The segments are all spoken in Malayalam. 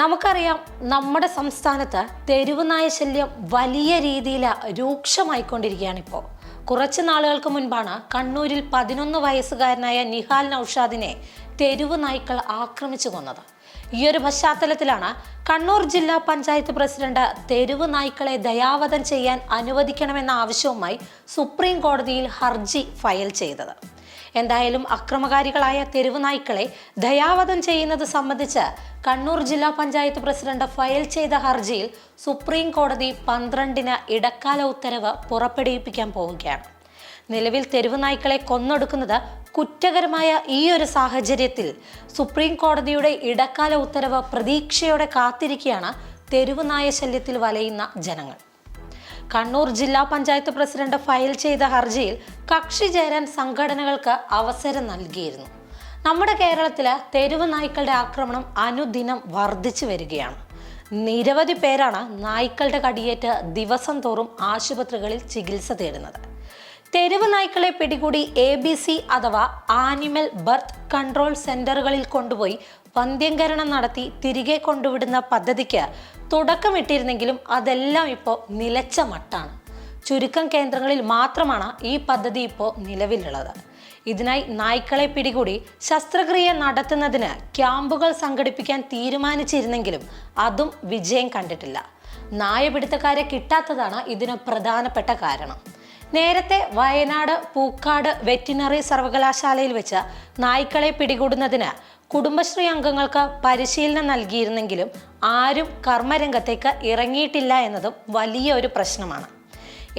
നമുക്കറിയാം, നമ്മുടെ സംസ്ഥാനത്ത് തെരുവ് നായ ശല്യം വലിയ രീതിയിൽ രൂക്ഷമായിക്കൊണ്ടിരിക്കുകയാണ്. കുറച്ച് നാളുകൾക്ക് മുൻപാണ് കണ്ണൂരിൽ 11 വയസ്സുകാരനായ നിഹാൽ നൌഷാദിനെ തെരുവ് നായ്ക്കൾ ആക്രമിച്ചു കൊന്നത്. ഈ ഒരു പശ്ചാത്തലത്തിലാണ് കണ്ണൂർ ജില്ലാ പഞ്ചായത്ത് പ്രസിഡന്റ് തെരുവ് നായ്ക്കളെ ദയാവധം ചെയ്യാൻ അനുവദിക്കണമെന്ന ആവശ്യവുമായി സുപ്രീം കോടതിയിൽ ഹർജി ഫയൽ ചെയ്തത്. എന്തായാലും അക്രമകാരികളായ തെരുവ് നായ്ക്കളെ ദയാവധം ചെയ്യുന്നത് സംബന്ധിച്ച് കണ്ണൂർ ജില്ലാ പഞ്ചായത്ത് പ്രസിഡന്റ് ഫയൽ ചെയ്ത ഹർജിയിൽ സുപ്രീം കോടതി 12-ന് ഇടക്കാല ഉത്തരവ് പുറപ്പെടുവിപ്പിക്കാൻ പോവുകയാണ്. നിലവിൽ തെരുവ് നായ്ക്കളെ കൊന്നൊടുക്കുന്നത് കുറ്റകരമായ ഈ ഒരു സാഹചര്യത്തിൽ സുപ്രീം കോടതിയുടെ ഇടക്കാല ഉത്തരവ് പ്രതീക്ഷയോടെ കാത്തിരിക്കുകയാണ് തെരുവ് നായ ശല്യത്തിൽ വലയുന്ന ജനങ്ങൾ. കണ്ണൂർ ജില്ലാ പഞ്ചായത്ത് പ്രസിഡന്റ് ഫയൽ ചെയ്ത ഹർജിയിൽ കക്ഷി ചേരാൻ സംഘടനകൾക്ക് അവസരം നൽകിയിരുന്നു. നമ്മുടെ കേരളത്തിലെ തെരുവ് നായ്ക്കളുടെ ആക്രമണം അനുദിനം വർദ്ധിച്ചു വരികയാണ്. നിരവധി പേരാണ് നായ്ക്കളുടെ കടിയേറ്റ് ദിവസം തോറും ആശുപത്രികളിൽ ചികിത്സ തേടുന്നത്. തെരുവ് നായ്ക്കളെ പിടികൂടി ABC അഥവാ ആനിമൽ ബർത്ത് കൺട്രോൾ സെന്ററുകളിൽ കൊണ്ടുപോയി വന്ധ്യംകരണം നടത്തി തിരികെ കൊണ്ടുവിടുന്ന പദ്ധതിക്ക് തുടക്കമിട്ടിരുന്നെങ്കിലും അതെല്ലാം ഇപ്പോൾ നിലച്ച മട്ടാണ്. ചുരുക്കം കേന്ദ്രങ്ങളിൽ മാത്രമാണ് ഈ പദ്ധതി ഇപ്പോൾ നിലവിലുള്ളത്. ഇതിനായി നായ്ക്കളെ പിടികൂടി ശസ്ത്രക്രിയ നടത്തുന്നതിന് ക്യാമ്പുകൾ സംഘടിപ്പിക്കാൻ തീരുമാനിച്ചിരുന്നെങ്കിലും അതും വിജയം കണ്ടിട്ടില്ല. നായപിടുത്തക്കാരെ കിട്ടാത്തതാണ് ഇതിന് പ്രധാനപ്പെട്ട കാരണം. നേരത്തെ വയനാട് പൂക്കാട് വെറ്റിനറി സർവകലാശാലയിൽ വെച്ച് നായ്ക്കളെ പിടികൂടുന്നതിന് കുടുംബശ്രീ അംഗങ്ങൾക്ക് പരിശീലനം നൽകിയിരുന്നെങ്കിലും ആരും കർമ്മരംഗത്തേക്ക് ഇറങ്ങിയിട്ടില്ല എന്നതും വലിയ ഒരു പ്രശ്നമാണ്.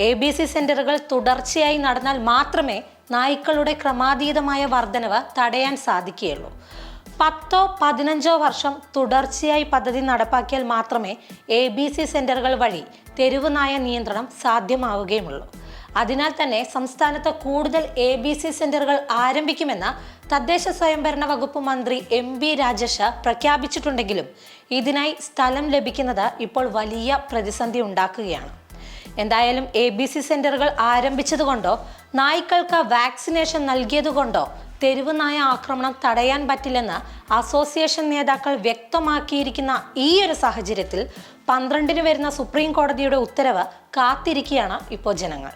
ABC സെന്ററുകൾ തുടർച്ചയായി നടന്നാൽ മാത്രമേ നായ്ക്കളുടെ ക്രമാതീതമായ വർധനവ് തടയാൻ സാധിക്കുകയുള്ളൂ. 10-15 വർഷം തുടർച്ചയായി പദ്ധതി നടപ്പാക്കിയാൽ മാത്രമേ ABC സെന്ററുകൾ വഴി തെരുവ് നായ നിയന്ത്രണം സാധ്യമാവുകയുമുള്ളൂ. അതിനാൽ തന്നെ സംസ്ഥാനത്ത് കൂടുതൽ ABC സെന്ററുകൾ ആരംഭിക്കുമെന്ന് തദ്ദേശ സ്വയംഭരണ വകുപ്പ് മന്ത്രി MB രാജേഷ് പ്രഖ്യാപിച്ചിട്ടുണ്ടെങ്കിലും ഇതിനായി സ്ഥലം ലഭിക്കുന്നത് ഇപ്പോൾ വലിയ പ്രതിസന്ധി ഉണ്ടാക്കുകയാണ്. എന്തായാലും ABC സെന്ററുകൾ ആരംഭിച്ചതുകൊണ്ടോ നായ്ക്കൾക്ക് വാക്സിനേഷൻ നൽകിയതുകൊണ്ടോ തെരുവ് നായ ആക്രമണം തടയാൻ പറ്റില്ലെന്ന് അസോസിയേഷൻ നേതാക്കൾ വ്യക്തമാക്കിയിരിക്കുന്ന ഈ ഒരു സാഹചര്യത്തിൽ 12-ന് വരുന്ന സുപ്രീം കോടതിയുടെ ഉത്തരവ് കാത്തിരിക്കുകയാണ് ഇപ്പോൾ ജനങ്ങൾ.